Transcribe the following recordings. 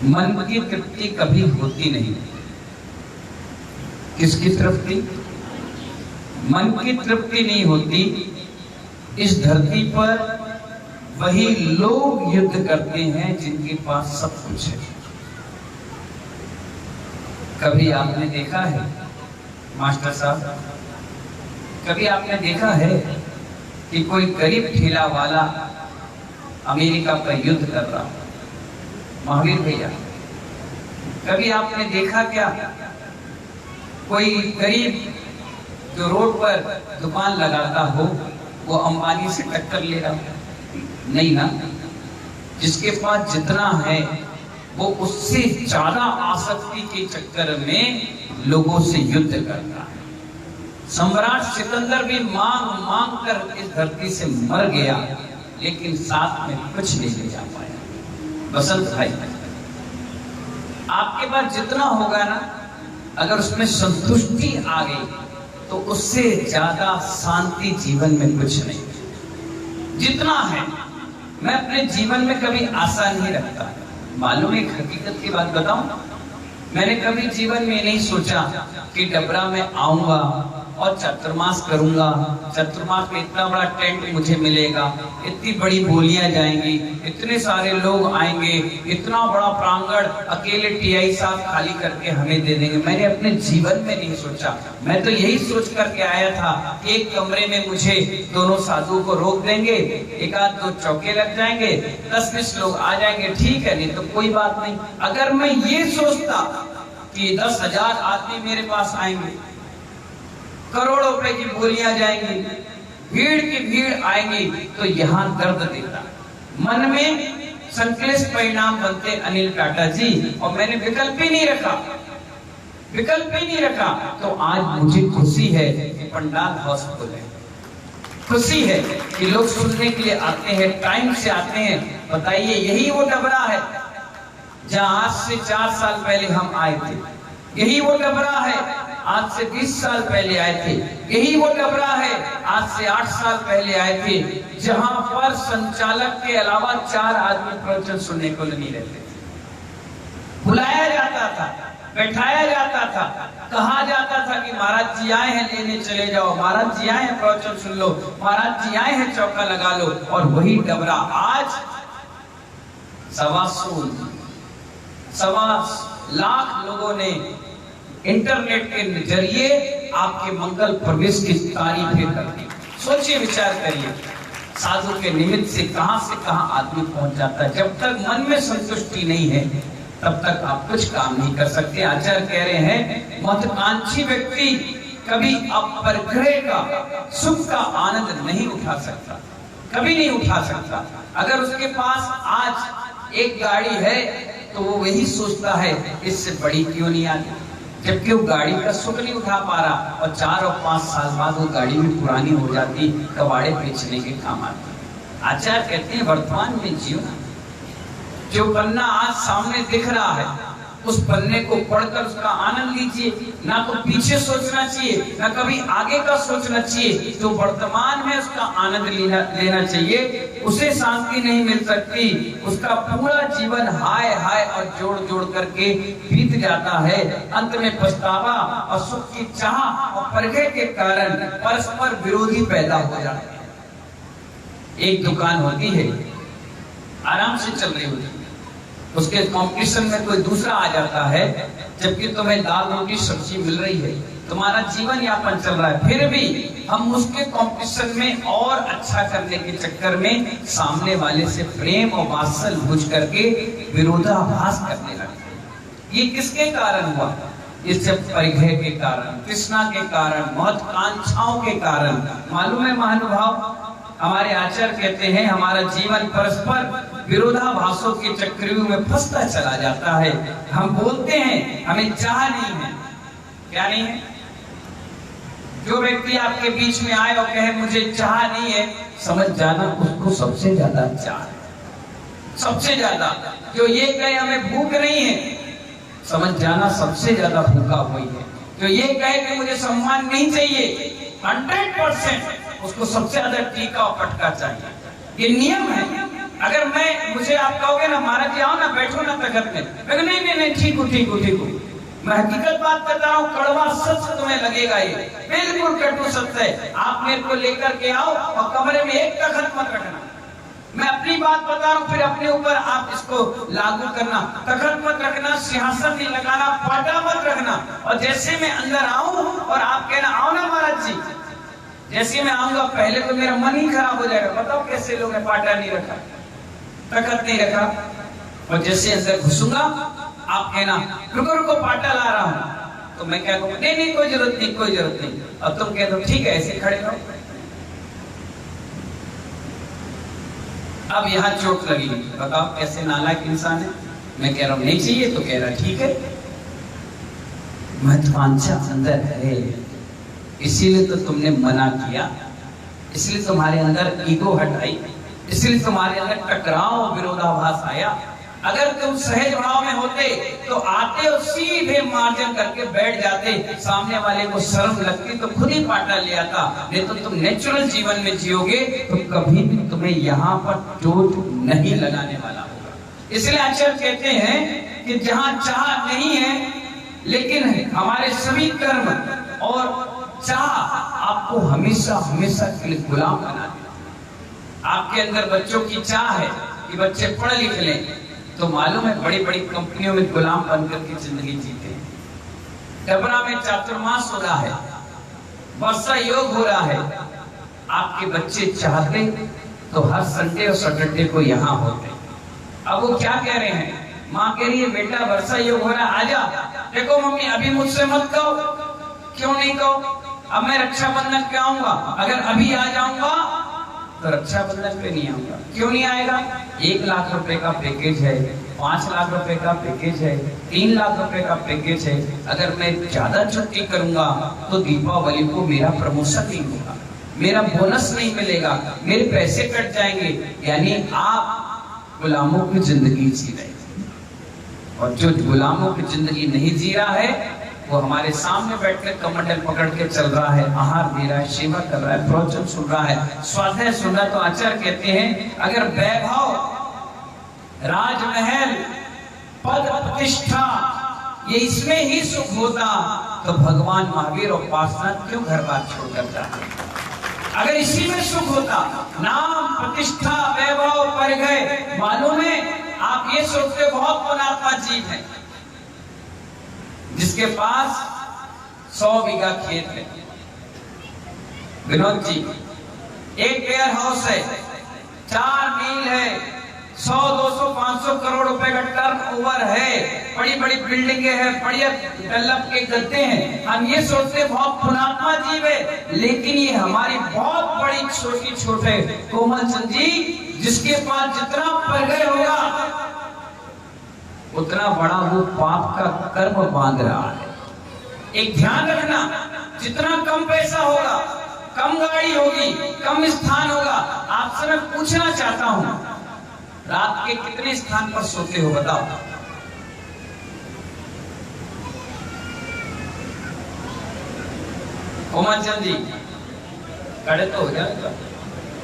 मन की तृप्ति कभी होती नहीं। किसकी तृप्ति? मन की तृप्ति नहीं होती। इस धरती पर वही लोग युद्ध करते हैं जिनके पास सब कुछ है। कभी आपने देखा है मास्टर साहब, कभी आपने देखा है कि कोई गरीब ठेला वाला अमेरिका पर युद्ध कर रहा? महावीर भैया, कभी आपने देखा क्या कोई गरीब जो रोड पर दुकान लगाता हो वो अंबानी से टक्कर ले रहा? नहीं ना। जिसके पास जितना है वो उससे ज्यादा आसक्ति के चक्कर में लोगों से युद्ध करता है। सम्राट सिकंदर भी मांग मांग कर इस धरती से मर गया, लेकिन साथ में कुछ नहीं ले जा पाया। बसंत भाई, आपके पास जितना होगा ना, अगर उसमें संतुष्टि आ गई तो उससे ज्यादा शांति जीवन में कुछ नहीं। जितना है, मैं अपने जीवन में कभी आशा नहीं रखता। मालूम एक हकीकत की बात बताऊं, मैंने कभी जीवन में नहीं सोचा कि डबरा में आऊंगा और चतुर्मास करूंगा, चतुर्मास में इतना बड़ा टेंट मुझे मिलेगा, इतनी बड़ी बोलियां जाएंगी, इतने सारे लोग आएंगे, इतना बड़ा प्रांगण अकेले टीआई साहब खाली करके हमें दे देंगे। मैंने अपने जीवन में नहीं सोचा। मैं तो यही सोच करके आया था कि एक कमरे में मुझे दोनों साधु को रोक देंगे, एक आध दो चौके लग जाएंगे, 10-20 लोग आ जाएंगे, ठीक है, नहीं तो कोई बात नहीं। अगर मैं ये सोचता कि 10,000 आदमी मेरे पास आएंगे, करोड़ों रुपए की बोलियां जाएंगी, भीड़ की भीड़ आएंगी, तो यहां दर्द देता, मन में संकलिश परिणाम बनते अनिल टाटा जी। और मैंने विकल्प ही नहीं रखा, विकल्प ही नहीं रखा। तो आज मुझे खुशी है कि पंडाल हाउसफुल है, खुशी है कि लोग सुनने के लिए आते हैं, टाइम से आते हैं। बताइए, यही वो डबरा है जहां आज से 4 साल पहले हम आए थे। यही वो डबरा है आज से 20 साल पहले आए थे। यही वो डबरा है आज से 8 साल पहले आए थे, जहां पर संचालक के अलावा 4 आदमी प्रवचन सुनने को नहीं रहते थे। बुलाया जाता था, बैठाया जाता था, कहा जाता था कि महाराज जी आए हैं, लेने चले जाओ, महाराज जी आए हैं, प्रवचन सुन लो, महाराज जी आए हैं, चौका लगा लो। और वही डबरा आज 125 लाख लोगों ने इंटरनेट के जरिए आपके मंगल प्रवेश की तारीफें करती। सोचिए, विचार करिए, साधु के निमित्त से कहां आदमी पहुंच जाता है। जब तक मन में संतुष्टि नहीं है तब तक आप कुछ काम नहीं कर सकते। आचार्य कह रहे हैं, महत्वाकांक्षी व्यक्ति कभी अपरिग्रह का सुख का आनंद नहीं उठा सकता, कभी नहीं उठा सकता। अगर उसके पास आज एक गाड़ी है तो वो वही सोचता है इससे बड़ी क्यों नहीं आती, जबकि वो गाड़ी का सुख नहीं उठा पा रहा, और 4 और 5 साल बाद वो गाड़ी भी पुरानी हो जाती, कबाड़े बेचने के काम आती। आचार्य कहते हैं, वर्तमान में जियो। जो पन्ना आज सामने दिख रहा है, उस पन्ने को पढ़कर उसका आनंद लीजिए। ना तो पीछे सोचना चाहिए, ना कभी आगे का सोचना चाहिए। जो वर्तमान में उसका आनंद लेना चाहिए। उसे शांति नहीं मिल सकती, उसका पूरा जीवन हाय हाय और जोड़ जोड़ करके बीत जाता है। अंत में पछतावा और सुख की चाह और परिग्रह के कारण परस्पर विरोधी पैदा हो जाते हैं। एक दुकान होती है, आराम से चल रही होती है, उसके कंपटीशन में कोई दूसरा आ जाता है, जबकि तुम्हें दाल रोटी सब्जी मिल रही है, तुम्हारा जीवन यापन चल रहा है, फिर भी हम उसके कंपटीशन में और अच्छा करने के चक्कर में सामने वाले से प्रेम और वात्सल्य बुझ करके विरोधाभास करने लगते हैं। ये किसके कारण हुआ? इस परिग्रह के कारण, तृष्णा के कारण, महत्वाकांक्षाओं के कारण। मालूम है महानुभाव, हमारे आचार्य कहते हैं, हमारा जीवन परस्पर विरोधाभासों के चक्रव्यूह में फंसता चला जाता है। हम बोलते हैं हमें चाह नहीं है, क्या नहीं है? जो व्यक्ति आपके बीच में आए और कहे मुझे चाह नहीं है, समझ जाना उसको सबसे ज्यादा चाह है, सबसे ज्यादा। जो ये कहे हमें भूख नहीं है, समझ जाना सबसे ज्यादा भूखा हुई है। जो ये कहे कि मुझे सम्मान नहीं चाहिए, 100% उसको सबसे ज्यादा टीका और पटका चाहिए। ये नियम है, अगर मुझे आप कहोगे ना महाराज जी आओ ना बैठो ना तखत में, मैं नहीं ठीक हूँ। मैं हकीकत बात बता रहा हूँ, कड़वा सच तुम्हें लगेगा, ये बिल्कुल कटु सत्य है। आप मेरे को लेकर के आओ और कमरे में एक तखत मत रखना। मैं अपनी बात बता रहा हूँ, फिर अपने ऊपर आप इसको लागू करना। तखत मत रखना, सिंहासन नहीं लगाना, पाटा मत रखना। और जैसे मैं अंदर आऊं और आप कहना आओ ना महाराज जी, जैसे मैं आऊंगा पहले तो मेरा मन ही खराब हो जाएगा। बताओ कैसे लोग हैं, पाटा नहीं रखा, तखत नहीं रखा। और जैसे अंदर घुसूंगा आप कहना रुको पाटा ला रहा हूं, तो मैं क्या कहूंगा नहीं कोई जरूरत नहीं। अब तुम कह दो ठीक है ऐसे खड़े रहो। अब यहां चोट लगी, बताओ कैसे नालायक इंसान है। मैं कह रहा हूं नहीं चाहिए, तो कह रहा ठीक है। महत्वाकांक्षा अंदर है, इसीलिए तो तुमने मना किया, इसलिए तुम्हारे अंदर ईगो हट आई, इसलिए तुम्हारे अंदर टकराव विरोधाभास आया। अगर तुम सहज भाव में होते तो आते और सीधे मार्जन करके बैठ जाते, सामने वाले को शर्म लगती तो खुद ही पाटा ले आता। नहीं तो तुम नेचुरल जीवन में जियोगे तो कभी भी तुम्हें यहाँ पर चोट नहीं लगाने वाला होगा। इसलिए आचार्य कहते हैं कि जहाँ चाह नहीं है, लेकिन हमारे सभी कर्म और चाह आपको हमेशा के लिए गुलाम बना देगा। आपके अंदर बच्चों की चाह है कि बच्चे पढ़ लिख लें, तो मालूम है बड़ी कंपनियों में गुलाम बनकर के जिंदगी जीते हैं। डबरा में चातुर्मास हो रहा है, वर्षा योग हो रहा है, आपके बच्चे चाहते तो हर संडे और सैटरडे को यहाँ होते। अब वो क्या कह रहे हैं, माँ कह रही है बेटा वर्षा योग हो रहा है आजा। देखो मम्मी अभी मुझसे मत कहो। क्यों नहीं कहो? अब मैं रक्षाबंधन पे आऊंगा, अगर अभी आ जाऊंगा तो रक्षाबंधन पे नहीं आऊंगा। क्यों नहीं आएगा? 1 लाख रुपए का पैकेज है, 5 लाख रुपए का पैकेज है, 3 लाख रुपए का पैकेज है। अगर मैं ज्यादा छुट्टी करूंगा तो दीपावली को मेरा प्रमोशन नहीं होगा, मेरा बोनस नहीं मिलेगा, मेरे पैसे कट जाएंगे। यानी आप गुलामों की जिंदगी जी रहे हैं। और जो गुलामों की जिंदगी नहीं जी रहा है वो हमारे सामने बैठकर कमंडल पकड़ के चल रहा है, आहार दे रहा है, सेवा कर रहा है, प्रवचन सुन रहा है, स्वाध्याय सुन रहा है। तो आचार्य कहते हैं अगर वैभव, राजमहल, पद प्रतिष्ठा ये इसमें ही सुख होता तो भगवान महावीर और पार्षद क्यों घर बार छोड़कर जाते? अगर इसी में सुख होता, नाम प्रतिष्ठा वैभव पर गए। मालूम है आप ये सोचते बहुत पुण्यात्मा जीव है जिसके पास 100 बीघा खेत है। विनोद जी, एक वेयर हाउस है, 4 मील है, 100, 200, 500 करोड़ रुपए का टर्न ओवर है, बड़ी बिल्डिंगें हैं, बढ़िया डेवलप के गद्दे हैं। हम ये सोचते बहुत पुण्यात्मा जीव है, लेकिन ये हमारी बहुत बड़ी छोटे कोमल चंद जी, जिसके पास जितना परगय होगा उतना बड़ा वो पाप का कर्म बांध रहा है। एक ध्यान रखना, जितना कम पैसा होगा, कम गाड़ी होगी, कम स्थान होगा। आपसे मैं पूछना चाहता हूं, रात के कितने स्थान पर सोते हो बताओ? कोमलचंद जी खड़े तो हो जाएगा,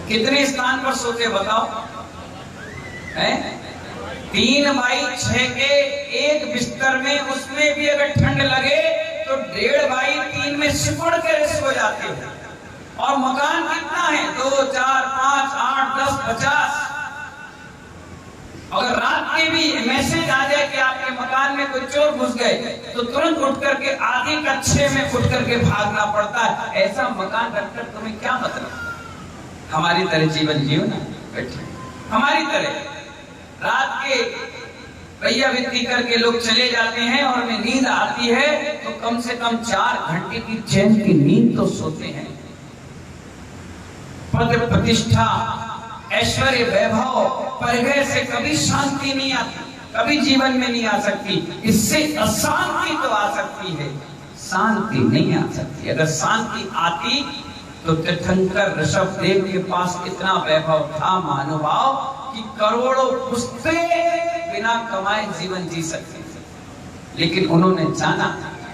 कितने स्थान पर सोते बताओ? हैं 3 बाई 6 के एक बिस्तर में, उसमें भी अगर ठंड लगे तो 1.5 बाई 3 में सिकुड़ कर सो जाते हो। और मकान कितना है? 2, 4, 5, 8, 10, 50। अगर रात के भी मैसेज आ जाए कि आपके मकान में कोई चोर घुस गए तो तुरंत उठ करके आधी कक्षे में उठ करके भागना पड़ता है। ऐसा मकान रखकर तुम्हें क्या मतलब? हमारी तरह जीवन जियो ना बैठे, हमारी तरह रात के भैया वित्ती करके लोग चले जाते हैं और हमें नींद आती है तो कम से कम 4 घंटे की चैन की नींद तो सोते हैं। पद प्रतिष्ठा, ऐश्वर्य, वैभव, परगय से कभी शांति नहीं आती, कभी जीवन में नहीं आ सकती। इससे अशांति तो आ सकती है, शांति नहीं आ सकती। अगर शांति आती तो तीर्थंकर ऋषभदेव के पास इतना वैभव था महानुभाव कि करोड़ों पुस्तकें बिना कमाए जीवन जी सकते थे। लेकिन उन्होंने जाना,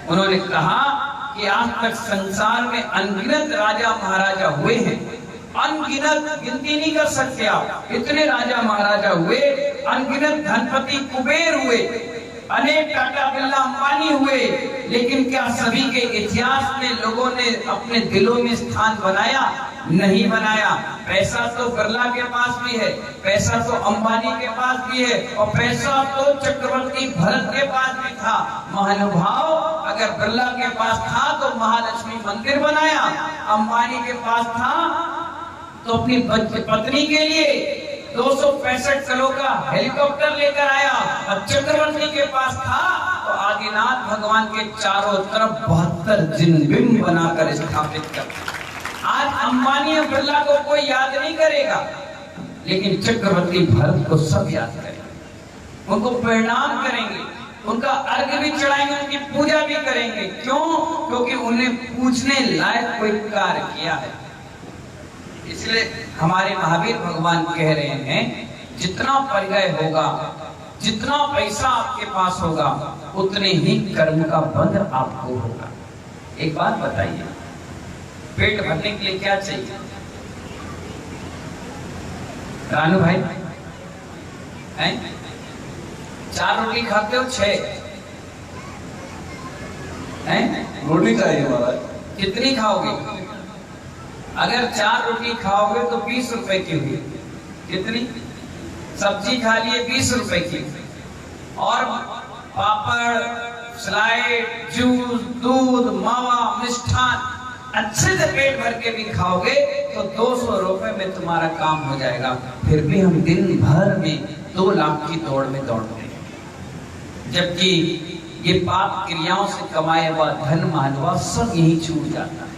उन्होंने कहा कि आज तक संसार में अनगिनत राजा महाराजा हुए हैं अनगिनत, गिनती नहीं कर सकते आप, इतने राजा महाराजा हुए, अनगिनत धनपति कुबेर हुए, अनेक टाटा बिरला अंबानी हुए, लेकिन क्या सभी के इतिहास में लोगों ने अपने दिलों में स्थान बनाया? नहीं बनाया। पैसा तो बिरला के पास भी है, पैसा तो अंबानी के पास भी है, और पैसा तो चक्रवर्ती भरत के पास भी था। महानुभाव, अगर बिरला के पास था तो महालक्ष्मी मंदिर बनाया, अंबानी के पास था तो अपनी पत्नी के लिए 265 करोड़ का हेलीकॉप्टर लेकर आया, और चक्रवर्ती के पास था तो आदिनाथ भगवान के चारों तरफ 72 जिनबिंब बनाकर स्थापित कर। आज अंबानी और बिरला को कोई याद नहीं करेगा, लेकिन चक्रवर्ती भरत को सब याद करेंगे, उनको प्रणाम करेंगे, उनका अर्घ्य भी चढ़ाएंगे, उनकी पूजा भी करेंगे। क्यों? क्योंकि उन्हें पूछने लायक कोई कार्य किया है। इसलिए हमारे महावीर भगवान कह रहे हैं, जितना परिचय होगा, जितना पैसा आपके पास होगा, उतने ही कर्म का बंध आपको होगा। एक बात बताइए, पेट भरने के लिए क्या चाहिए? रानू भाई हैं? 4 रोटी खाते हो 6 हैं? रोटी चाहिए महाराज। कितनी खाओगे? अगर 4 रोटी खाओगे तो 20 रुपए की हुई। कितनी? सब्जी खा लिए 20 रुपए की, और पापड़, स्लाइड, जूस, दूध, मावा, मिष्ठान अच्छे से पेट भर के भी खाओगे तो 200 रुपए में तुम्हारा काम हो जाएगा। फिर भी हम दिन भर में 2 लाख की दौड़ में दौड़ते हैं, जबकि ये पाप क्रियाओं से कमाया हुआ धन मानवा सब यही छूट जाता है।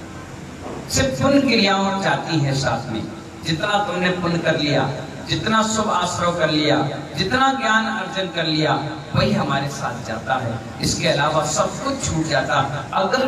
सिर्फ पुण्य क्रियाओं जाती है साथ में। जितना तुमने पुण्य कर लिया, जितना शुभ आश्रय कर लिया, जितना ज्ञान अर्जन कर लिया, वही हमारे साथ जाता है। इसके अलावा सब कुछ छूट जाता है। अगर